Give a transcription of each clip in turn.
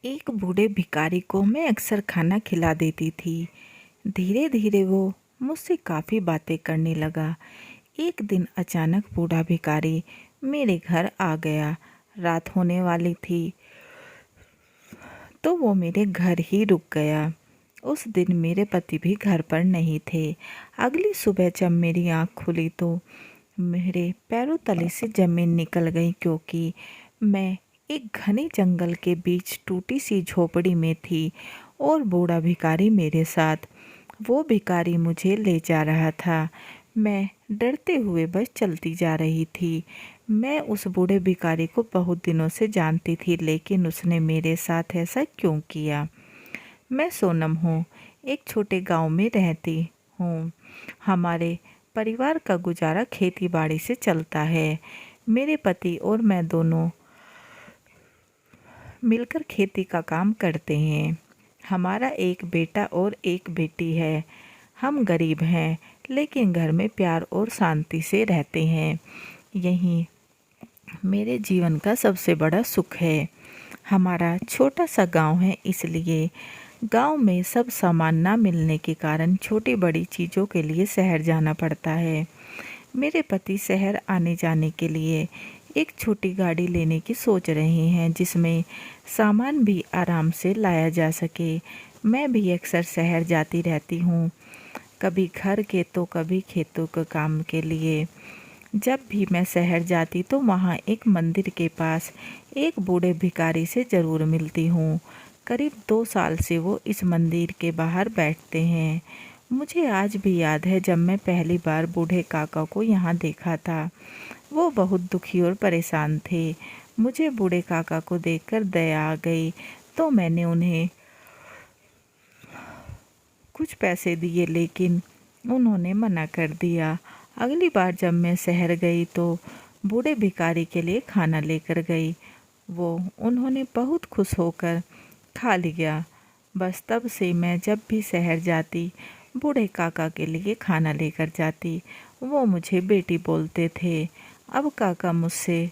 एक बूढ़े भिखारी को मैं अक्सर खाना खिला देती थी। धीरे धीरे वो मुझसे काफ़ी बातें करने लगा। एक दिन अचानक बूढ़ा भिखारी मेरे घर आ गया। रात होने वाली थी तो वो मेरे घर ही रुक गया। उस दिन मेरे पति भी घर पर नहीं थे। अगली सुबह जब मेरी आँख खुली तो मेरे पैरों तले से ज़मीन निकल गई, क्योंकि मैं एक घने जंगल के बीच टूटी सी झोपड़ी में थी और बूढ़ा भिखारी मेरे साथ। वो भिखारी मुझे ले जा रहा था। मैं डरते हुए बस चलती जा रही थी। मैं उस बूढ़े भिखारी को बहुत दिनों से जानती थी, लेकिन उसने मेरे साथ ऐसा क्यों किया? मैं सोनम हूँ, एक छोटे गांव में रहती हूँ। हमारे परिवार का गुजारा खेती बाड़ी से चलता है। मेरे पति और मैं दोनों मिलकर खेती का काम करते हैं। हमारा एक बेटा और एक बेटी है। हम गरीब हैं, लेकिन घर में प्यार और शांति से रहते हैं। यही मेरे जीवन का सबसे बड़ा सुख है। हमारा छोटा सा गांव है, इसलिए गांव में सब सामान ना मिलने के कारण छोटी बड़ी चीज़ों के लिए शहर जाना पड़ता है। मेरे पति शहर आने जाने के लिए एक छोटी गाड़ी लेने की सोच रहे हैं, जिसमें सामान भी आराम से लाया जा सके। मैं भी अक्सर शहर जाती रहती हूँ, कभी घर के तो कभी खेतों के काम के लिए। जब भी मैं शहर जाती तो वहाँ एक मंदिर के पास एक बूढ़े भिखारी से ज़रूर मिलती हूँ। करीब 2 साल से वो इस मंदिर के बाहर बैठते हैं। मुझे आज भी याद है जब मैं पहली बार बूढ़े काका को यहाँ देखा था। वो बहुत दुखी और परेशान थे। मुझे बूढ़े काका को देखकर दया आ गई, तो मैंने उन्हें कुछ पैसे दिए, लेकिन उन्होंने मना कर दिया। अगली बार जब मैं शहर गई तो बूढ़े भिखारी के लिए खाना लेकर गई। वो उन्होंने बहुत खुश होकर खा लिया। बस तब से मैं जब भी शहर जाती बूढ़े काका के लिए खाना लेकर जाती। वो मुझे बेटी बोलते थे। अब काका मुझसे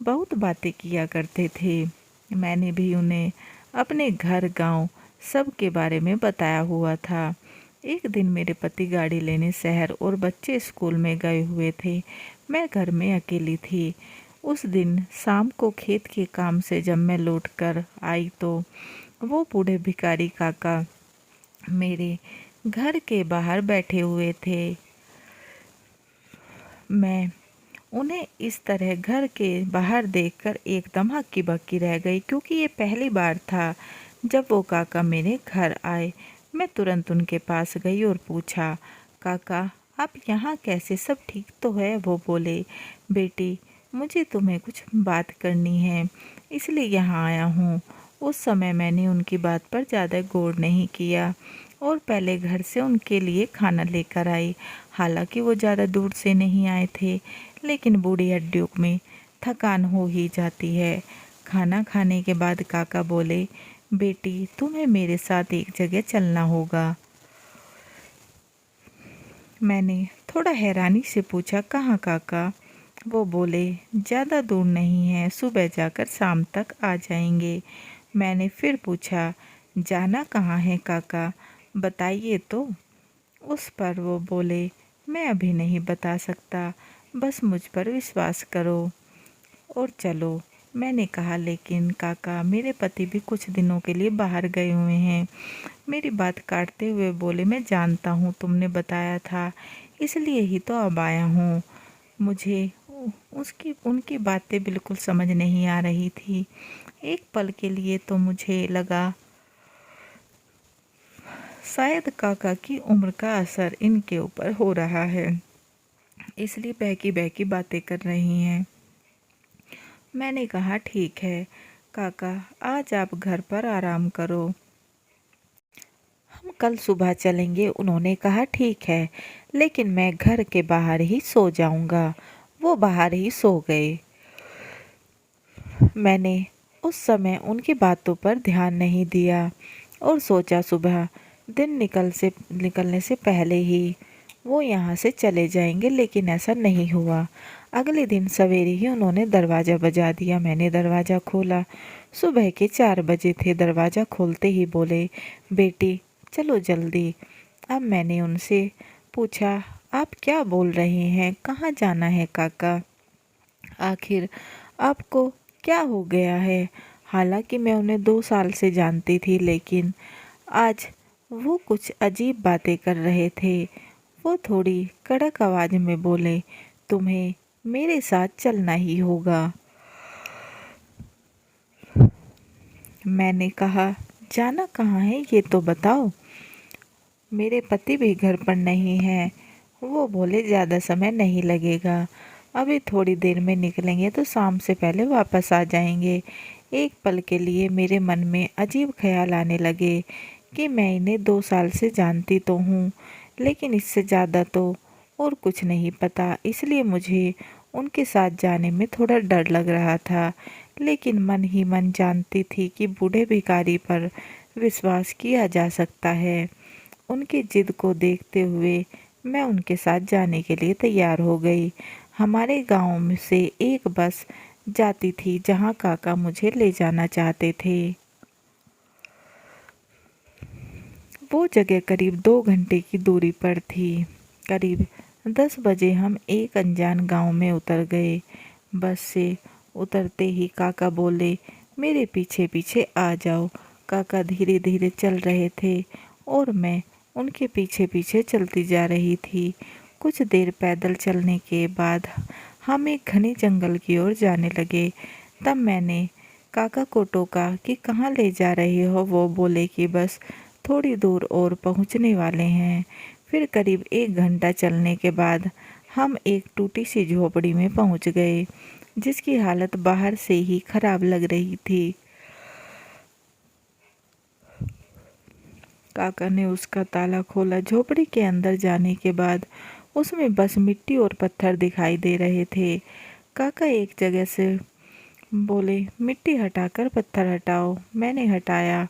बहुत बातें किया करते थे। मैंने भी उन्हें अपने घर गांव सब के बारे में बताया हुआ था। एक दिन मेरे पति गाड़ी लेने शहर और बच्चे स्कूल में गए हुए थे। मैं घर में अकेली थी। उस दिन शाम को खेत के काम से जब मैं लौट कर आई तो वो बूढ़े भिखारी काका मेरे घर के बाहर बैठे हुए थे। मैं उन्हें इस तरह घर के बाहर देखकर एकदम हक्की बक्की रह गई, क्योंकि ये पहली बार था जब वो काका मेरे घर आए। मैं तुरंत उनके पास गई और पूछा, काका आप यहाँ कैसे, सब ठीक तो है? वो बोले, बेटी मुझे तुम्हें कुछ बात करनी है, इसलिए यहाँ आया हूँ। उस समय मैंने उनकी बात पर ज़्यादा गौर नहीं किया और पहले घर से उनके लिए खाना लेकर आई। हालांकि वो ज़्यादा दूर से नहीं आए थे, लेकिन बूढ़ी हड्डियों में थकान हो ही जाती है। खाना खाने के बाद काका बोले, बेटी तुम्हें मेरे साथ एक जगह चलना होगा। मैंने थोड़ा हैरानी से पूछा, कहाँ काका? वो बोले, ज़्यादा दूर नहीं है, सुबह जाकर शाम तक आ जाएंगे। मैंने फिर पूछा, जाना कहाँ है काका, बताइए तो। उस पर वो बोले, मैं अभी नहीं बता सकता, बस मुझ पर विश्वास करो और चलो। मैंने कहा, लेकिन काका मेरे पति भी कुछ दिनों के लिए बाहर गए हुए हैं। मेरी बात काटते हुए बोले, मैं जानता हूँ तुमने बताया था, इसलिए ही तो अब आया हूँ। मुझे उसकी उनकी बातें बिल्कुल समझ नहीं आ रही थी। एक पल के लिए तो मुझे लगा शायद काका की उम्र का असर इनके ऊपर हो रहा है, इसलिए बहकी बहकी बातें कर रही हैं। मैंने कहा, ठीक है काका, आज आप घर पर आराम करो, हम कल सुबह चलेंगे। उन्होंने कहा, ठीक है, लेकिन मैं घर के बाहर ही सो जाऊंगा। वो बाहर ही सो गए। मैंने उस समय उनकी बातों पर ध्यान नहीं दिया और सोचा सुबह दिन निकलने से पहले ही वो यहाँ से चले जाएंगे, लेकिन ऐसा नहीं हुआ। अगले दिन सवेरे ही उन्होंने दरवाज़ा बजा दिया। मैंने दरवाज़ा खोला। सुबह के 4 बजे थे। दरवाज़ा खोलते ही बोले, बेटी चलो जल्दी। अब मैंने उनसे पूछा, आप क्या बोल रहे हैं? कहाँ जाना है काका? आखिर आपको क्या हो गया है? हालांकि मैं उन्हें 2 साल से जानती थी, लेकिन आज वो कुछ अजीब बातें कर रहे थे। वो थोड़ी कड़क आवाज़ में बोले, तुम्हें मेरे साथ चलना ही होगा। मैंने कहा, जाना कहाँ है ये तो बताओ। मेरे पति भी घर पर नहीं हैं। वो बोले, ज़्यादा समय नहीं लगेगा, अभी थोड़ी देर में निकलेंगे तो शाम से पहले वापस आ जाएंगे। एक पल के लिए मेरे मन में अजीब ख्याल आने लगे कि मैं इन्हें 2 साल से जानती तो हूँ, लेकिन इससे ज़्यादा तो और कुछ नहीं पता। इसलिए मुझे उनके साथ जाने में थोड़ा डर लग रहा था, लेकिन मन ही मन जानती थी कि बूढ़े भिखारी पर विश्वास किया जा सकता है। उनकी जिद को देखते हुए मैं उनके साथ जाने के लिए तैयार हो गई। हमारे गांव में से एक बस जाती थी जहां काका मुझे ले जाना चाहते थे। वो जगह करीब 2 घंटे की दूरी पर थी। करीब 10 बजे हम एक अनजान गांव में उतर गए। बस से उतरते ही काका बोले, मेरे पीछे पीछे आ जाओ। काका धीरे धीरे चल रहे थे और मैं उनके पीछे पीछे चलती जा रही थी। कुछ देर पैदल चलने के बाद हम एक घने जंगल की ओर जाने लगे। तब मैंने काका को टोका कि कहाँ ले जा रहे हो? वो बोले कि बस थोड़ी दूर और पहुँचने वाले हैं। फिर करीब 1 घंटा चलने के बाद हम एक टूटी सी झोपड़ी में पहुँच गए, जिसकी हालत बाहर से ही खराब लग रही थी। काका ने उसका ताला खोला। झोपड़ी के अंदर जाने के बाद उसमें बस मिट्टी और पत्थर दिखाई दे रहे थे। काका एक जगह से बोले, मिट्टी हटाकर पत्थर हटाओ। मैंने हटाया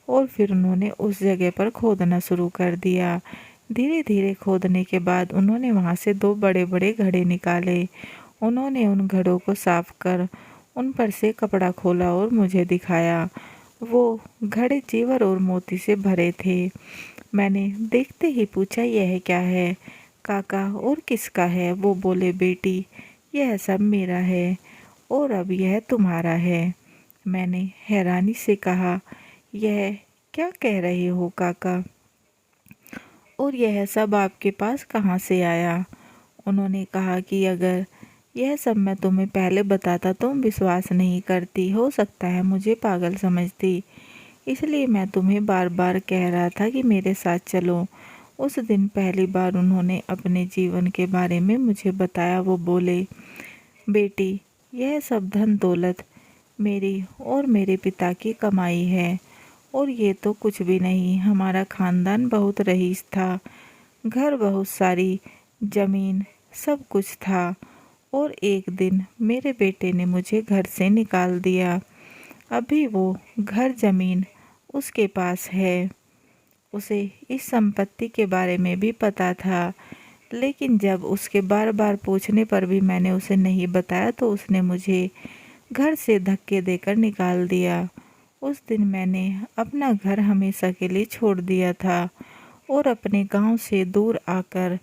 और फिर उन्होंने उस जगह पर खोदना शुरू कर दिया। धीरे धीरे खोदने के बाद उन्होंने वहां से 2 बड़े बड़े घड़े निकाले। उन्होंने उन घड़ों को साफ कर उन पर से कपड़ा खोला और मुझे दिखाया। वो घड़े जेवर और मोती से भरे थे। मैंने देखते ही पूछा, यह क्या है काका, और किसका है? वो बोले, बेटी यह सब मेरा है और अब यह तुम्हारा है। मैंने हैरानी से कहा, यह क्या कह रहे हो काका, और यह सब आपके पास कहाँ से आया? उन्होंने कहा कि अगर यह सब मैं तुम्हें पहले बताता तुम विश्वास नहीं करती, हो सकता है मुझे पागल समझती, इसलिए मैं तुम्हें बार बार कह रहा था कि मेरे साथ चलो। उस दिन पहली बार उन्होंने अपने जीवन के बारे में मुझे बताया। वो बोले, बेटी यह सब धन दौलत मेरी और मेरे पिता की कमाई है, और ये तो कुछ भी नहीं। हमारा खानदान बहुत रईस था, घर, बहुत सारी जमीन, सब कुछ था, और एक दिन मेरे बेटे ने मुझे घर से निकाल दिया। अभी वो घर जमीन उसके पास है। उसे इस संपत्ति के बारे में भी पता था, लेकिन जब उसके बार बार पूछने पर भी मैंने उसे नहीं बताया तो उसने मुझे घर से धक्के देकर निकाल दिया। उस दिन मैंने अपना घर हमेशा के लिए छोड़ दिया था और अपने गांव से दूर आकर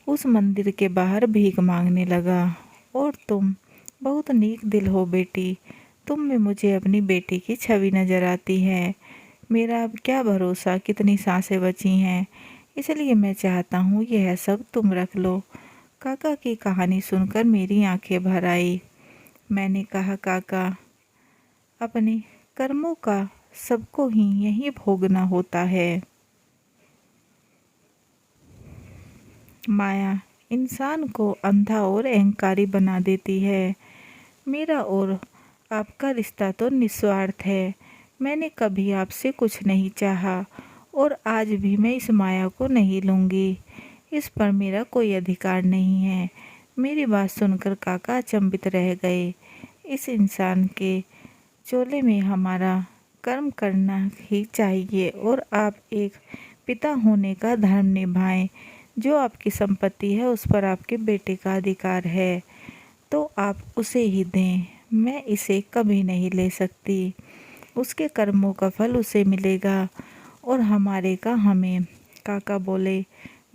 उस मंदिर के बाहर भीख मांगने लगा। और तुम बहुत नेक दिल हो बेटी, तुम में मुझे अपनी बेटी की छवि नजर आती है। मेरा अब क्या भरोसा कितनी सांसें बची हैं, इसलिए मैं चाहता हूँ यह सब तुम रख लो। काका की कहानी सुनकर मेरी आंखें भर आई। मैंने कहा, काका अपने कर्मों का सबको ही यही भोगना होता है। माया इंसान को अंधा और अहंकारी बना देती है। मेरा और आपका रिश्ता तो निस्वार्थ है। मैंने कभी आपसे कुछ नहीं चाहा और आज भी मैं इस माया को नहीं लूँगी। इस पर मेरा कोई अधिकार नहीं है। मेरी बात सुनकर काका अचंभित रह गए। इस इंसान के चोले में हमारा कर्म करना ही चाहिए और आप एक पिता होने का धर्म निभाएं। जो आपकी संपत्ति है उस पर आपके बेटे का अधिकार है। तो आप उसे ही दें, मैं इसे कभी नहीं ले सकती। उसके कर्मों का फल उसे मिलेगा और हमारे का हमें। काका बोले,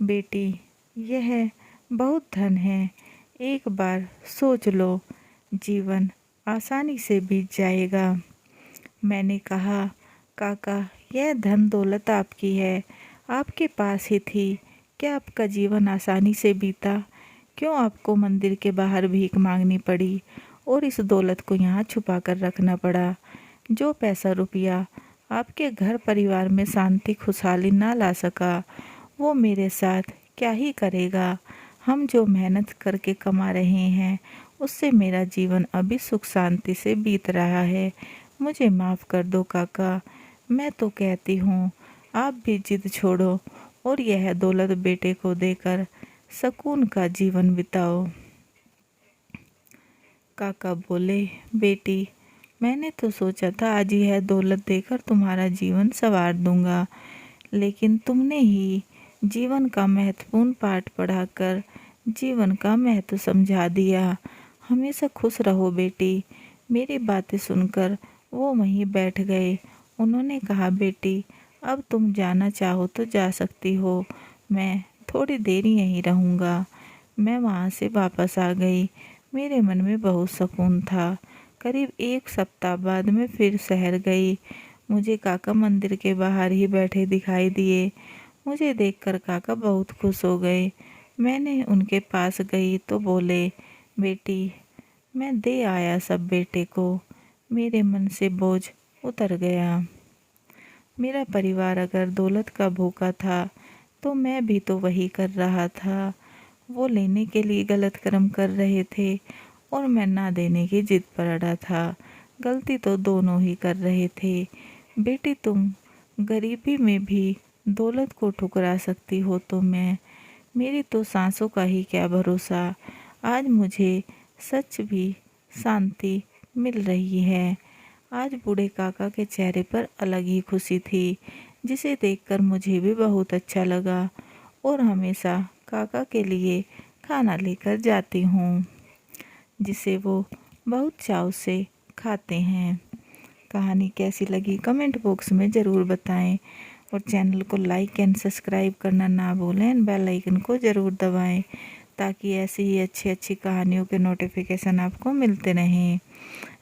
बेटी यह बहुत धन है, एक बार सोच लो, जीवन आसानी से बीत जाएगा। मैंने कहा, काका यह धन दौलत आपकी है, आपके पास ही थी, क्या आपका जीवन आसानी से बीता? क्यों आपको मंदिर के बाहर भीख मांगनी पड़ी और इस दौलत को यहाँ छुपा कर रखना पड़ा? जो पैसा रुपया आपके घर परिवार में शांति खुशहाली ना ला सका, वो मेरे साथ क्या ही करेगा? हम जो मेहनत करके कमा रहे हैं, उससे मेरा जीवन अभी सुख शांति से बीत रहा है। मुझे माफ़ कर दो काका। मैं तो कहती हूँ आप भी जिद छोड़ो और यह दौलत बेटे को देकर सुकून का जीवन बिताओ। काका बोले, बेटी मैंने तो सोचा था आज यह दौलत देकर तुम्हारा जीवन संवार दूंगा, लेकिन तुमने ही जीवन का महत्वपूर्ण पाठ पढ़ाकर जीवन का महत्व समझा दिया। हमेशा खुश रहो बेटी। मेरी बातें सुनकर वो वहीं बैठ गए। उन्होंने कहा, बेटी अब तुम जाना चाहो तो जा सकती हो, मैं थोड़ी देर यहीं रहूँगा। मैं वहाँ से वापस आ गई। मेरे मन में बहुत सुकून था। करीब 1 सप्ताह बाद मैं फिर शहर गई। मुझे काका मंदिर के बाहर ही बैठे दिखाई दिए। मुझे देखकर काका बहुत खुश हो गए। मैंने उनके पास गई तो बोले, बेटी मैं दे आया सब बेटे को। मेरे मन से बोझ उतर गया। मेरा परिवार अगर दौलत का भूखा था तो मैं भी तो वही कर रहा था। वो लेने के लिए गलत कर्म कर रहे थे और मैं ना देने की जिद पर अड़ा था। गलती तो दोनों ही कर रहे थे। बेटी तुम गरीबी में भी दौलत को ठुकरा सकती हो तो मैं, मेरी तो सांसों का ही क्या भरोसा। आज मुझे सच भी शांति मिल रही है। आज बूढ़े काका के चेहरे पर अलग ही खुशी थी, जिसे देखकर मुझे भी बहुत अच्छा लगा और हमेशा काका के लिए खाना लेकर जाती हूँ, जिसे वो बहुत चाव से खाते हैं। कहानी कैसी लगी कमेंट बॉक्स में ज़रूर बताएं और चैनल को लाइक एंड सब्सक्राइब करना ना भूलें एंड बेल आइकन को ज़रूर दबाएं, ताकि ऐसी ही अच्छी अच्छी कहानियों के नोटिफिकेशन आपको मिलते रहें।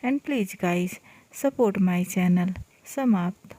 And please guys support my channel. समाप्त।